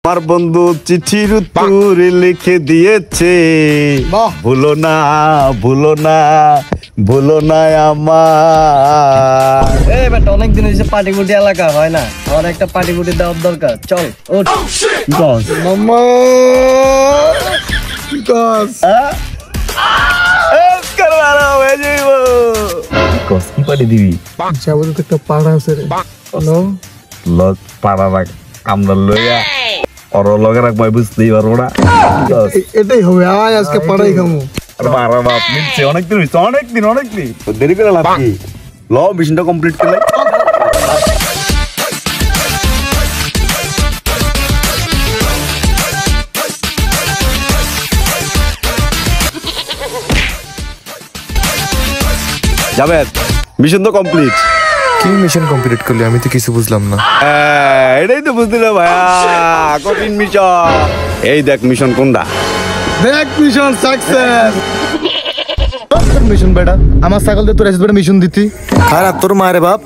আমার বন্ধু চিঠির উত্তর লিখে দিয়েছে, ভুলো না ভুলো না ভুলো না আমার। এই বেটা অনেক দিন হয়েছে পার্টি পুটি এলাকা হয় না, আমার একটা পার্টি পুটি দেওয়ার দরকার। চল ওঠ মামা কি পারি দিবি একটা পাড়া আছে রে লগ পাড়া রাখ, আমরা লইয়া ওর লগে রাখ ভাই, বুঝতেই পারবো না। এটাই হবে, আয় আজকে পাড়াই খামু। বারা বাপ মিলছে, অনেকদিন হয়েছে, অনেকদিন দেরি করে লাভ কি? ল মিশনটা কমপ্লিট করলে যাবে। মিশন তো কমপ্লিট। কি মিশন কমপ্লিট করলি? আমি তো কিছু বুঝলাম না। এটাই তো বুঝলি না ভাইয়া, কঠিন মিশন। এই দেখ মিশন কোনটা, দেখ মিশন সাকসেস। মিশন বেটা, আমার ছাগল দিয়ে তোর এসে মিশন দিতি। আর তোর মায়ের বাপ